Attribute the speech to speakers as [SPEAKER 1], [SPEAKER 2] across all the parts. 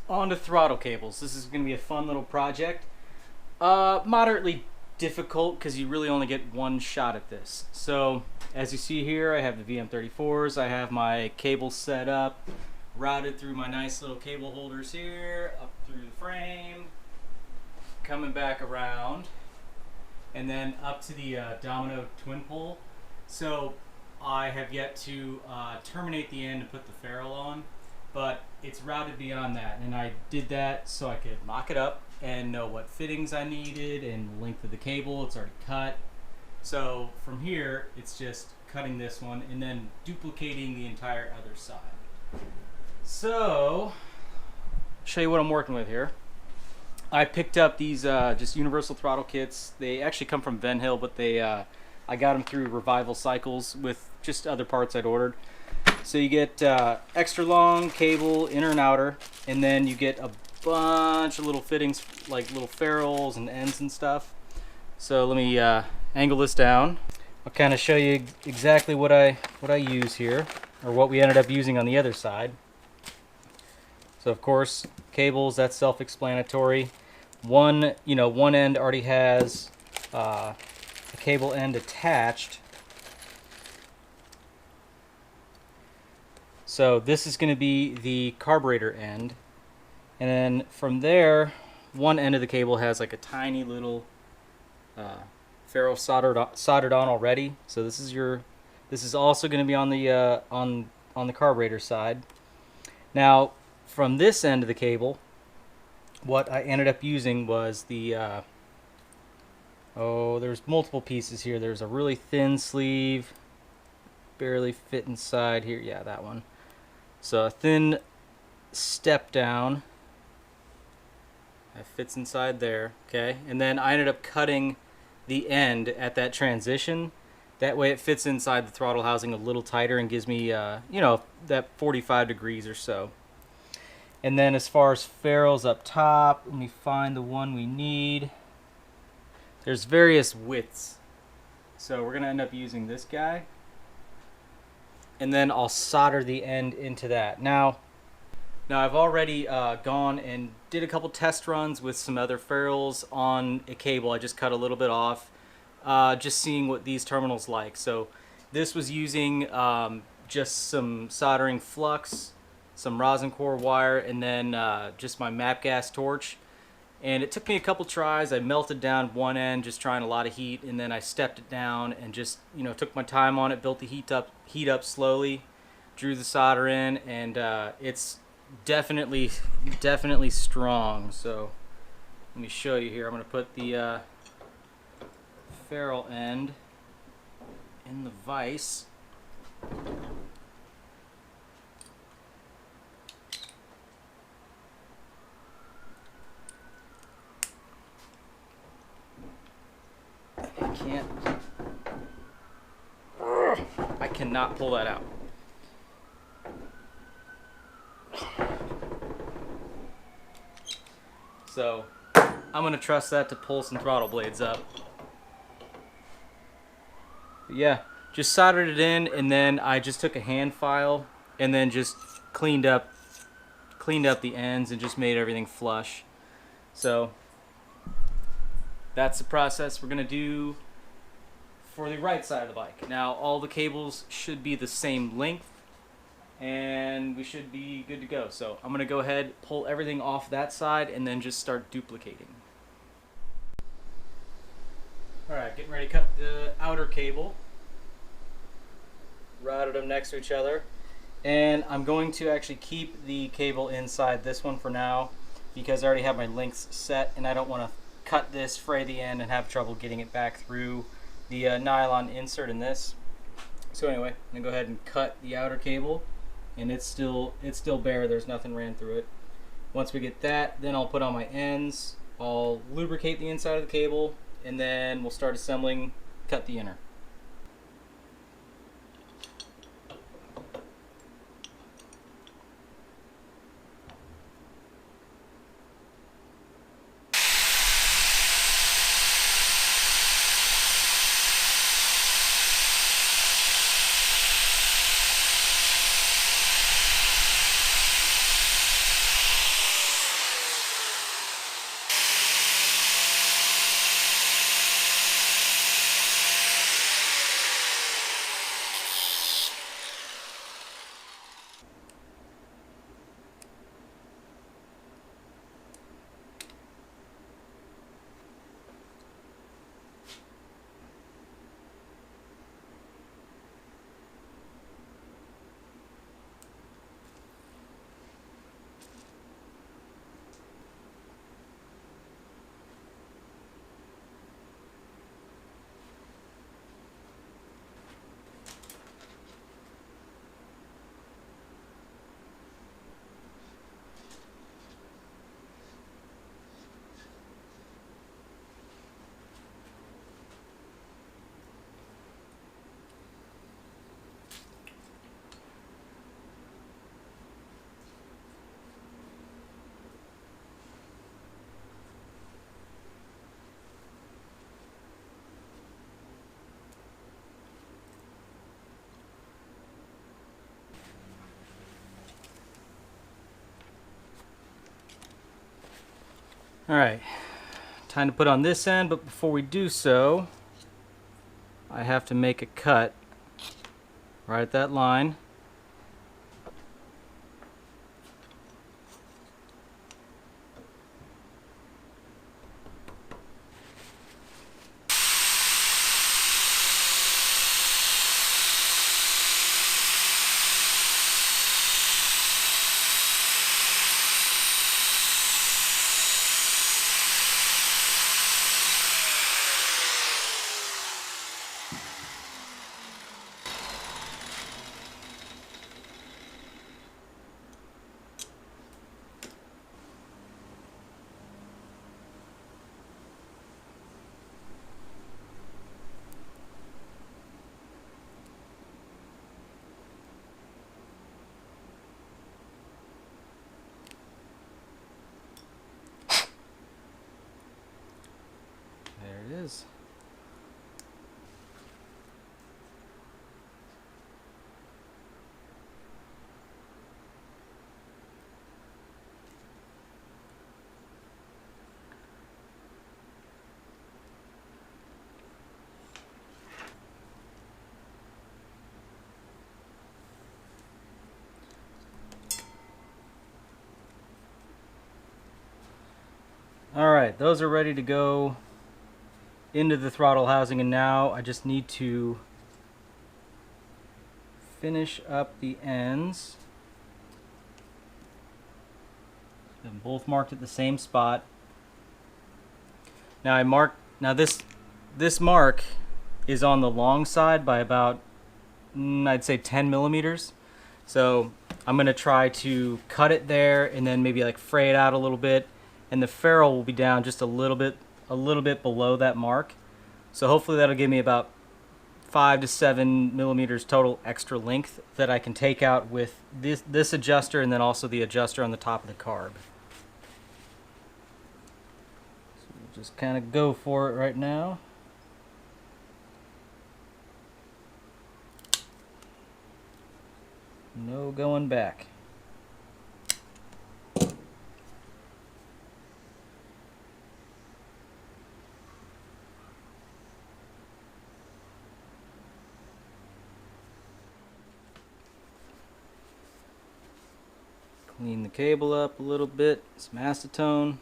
[SPEAKER 1] On to throttle cables. This is going to be a fun little project. Moderately difficult because you really only get one shot at this. So as you see here, I have the VM34s. I have my cables set up, routed through my nice little cable holders here, up through the frame, coming back around, and then up to the Domino twin pole. So I have yet to terminate the end and put the ferrule on, but it's routed beyond that, and I did that so I could mock it up and know what fittings I needed and the length of the cable. It's already cut. So from here, it's just cutting this one and then duplicating the entire other side. So, show you what I'm working with here. I picked up these just universal throttle kits. They actually come from Venhill, but I got them through Revival Cycles with just other parts I'd ordered. So you get extra long cable, inner and outer, and then you get a bunch of little fittings, like little ferrules and ends and stuff. So let me angle this down. I'll kind of show you exactly what I use here, or what we ended up using on the other side. So of course, cables, that's self-explanatory. One end already has a cable end attached. So this is going to be the carburetor end. And then from there, one end of the cable has like a tiny little ferrule soldered on already. So this is also going to be on the carburetor side. Now, from this end of the cable, what I ended up using was the there's multiple pieces here. There's a really thin sleeve, barely fit inside here. Yeah, that one. So a thin step down. That fits inside there, okay? And then I ended up cutting the end at that transition. That way it fits inside the throttle housing a little tighter and gives me, that 45 degrees or so. And then as far as ferrules up top, let me find the one we need. There's various widths. So we're gonna end up using this guy. And then I'll solder the end into that. Now I've already gone and did a couple test runs with some other ferrules on a cable. I just cut a little bit off, just seeing what these terminals like. So this was using just some soldering flux, some rosin core wire, and then just my MAP gas torch. And it took me a couple tries. I melted down one end, just trying a lot of heat, and then I stepped it down and just took my time on it, built the heat up slowly, drew the solder in, and it's definitely strong. So let me show you here. I'm going to put the ferrule end in the vise. I cannot pull that out. So I'm going to trust that to pull some throttle blades up. But yeah, just soldered it in, and then I just took a hand file and then just cleaned up the ends and just made everything flush. So that's the process we're going to do for the right side of the bike. Now all the cables should be the same length and we should be good to go. So I'm going to go ahead, pull everything off that side, and then just start duplicating. Alright, getting ready to cut the outer cable. Routed them next to each other. And I'm going to actually keep the cable inside this one for now because I already have my lengths set and I don't want to cut this, fray the end, and have trouble getting it back through the nylon insert in this. So anyway, I'm going to go ahead and cut the outer cable, and it's still bare. There's nothing ran through it. Once we get that, then I'll put on my ends. I'll lubricate the inside of the cable, and then we'll start assembling, cut the inner. Alright, time to put on this end, but before we do so, I have to make a cut right at that line. There it is. Alright, those are ready to go into the throttle housing, and now I just need to finish up the ends. They're both marked at the same spot. Now this mark is on the long side by about I'd say 10 millimeters. So I'm gonna try to cut it there and then maybe like fray it out a little bit, and the ferrule will be down just a little bit below that mark. So hopefully that'll give me about 5 to 7 millimeters total extra length that I can take out with this adjuster, and then also the adjuster on the top of the carb. So we'll just kind of go for it right now. No going back. Clean the cable up a little bit, some acetone.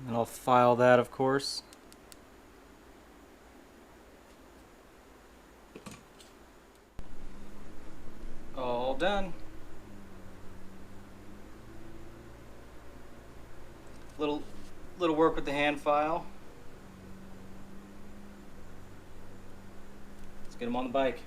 [SPEAKER 1] And I'll file that, of course. all done. Little work with the hand file. Let's get them on the bike.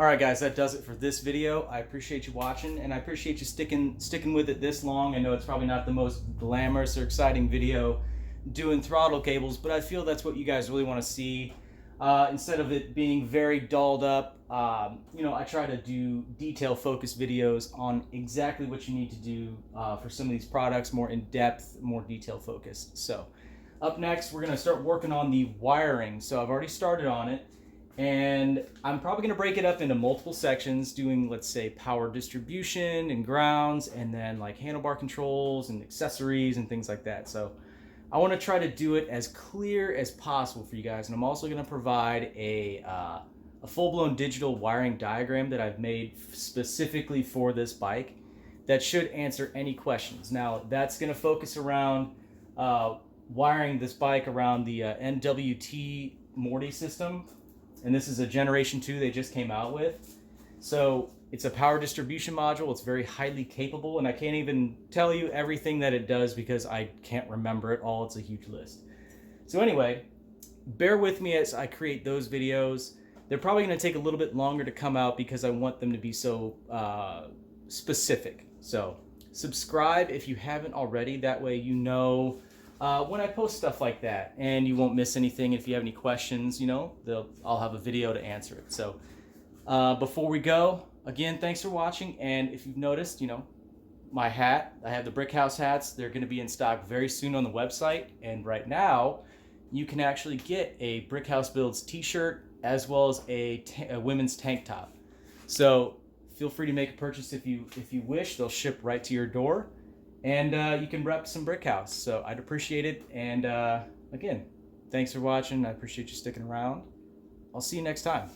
[SPEAKER 1] Alright guys, that does it for this video. I appreciate you watching, and I appreciate you sticking with it this long. I know it's probably not the most glamorous or exciting video doing throttle cables, but I feel that's what you guys really want to see. instead of it being very dolled up. You know, I try to do detail focused videos on exactly what you need to do for some of these products, more in depth, more detail focused. So up next, we're going to start working on the wiring. So I've already started on it, and I'm probably going to break it up into multiple sections, doing, let's say, power distribution and grounds, and then like handlebar controls and accessories and things like that. So I want to try to do it as clear as possible for you guys, and I'm also going to provide a full-blown digital wiring diagram that I've made specifically for this bike that should answer any questions. Now, that's going to focus around wiring this bike around the NWT Morty system, and this is a generation 2 they just came out with. So it's a power distribution module. It's very highly capable, and I can't even tell you everything that it does because I can't remember it all. It's a huge list. So anyway, bear with me as I create those videos. They're probably going to take a little bit longer to come out because I want them to be so specific. So subscribe if you haven't already. That way you know when I post stuff like that, and you won't miss anything. If you have any questions, you know, I'll have a video to answer it. So before we go, again, thanks for watching. And if you've noticed, you know, my hat, I have the Brick House hats. They're going to be in stock very soon on the website. And right now, you can actually get a Brick House Builds t-shirt as well as a women's tank top. So feel free to make a purchase if you wish. They'll ship right to your door, and you can rep some Brick House. So I'd appreciate it. And again, thanks for watching. I appreciate you sticking around. I'll see you next time.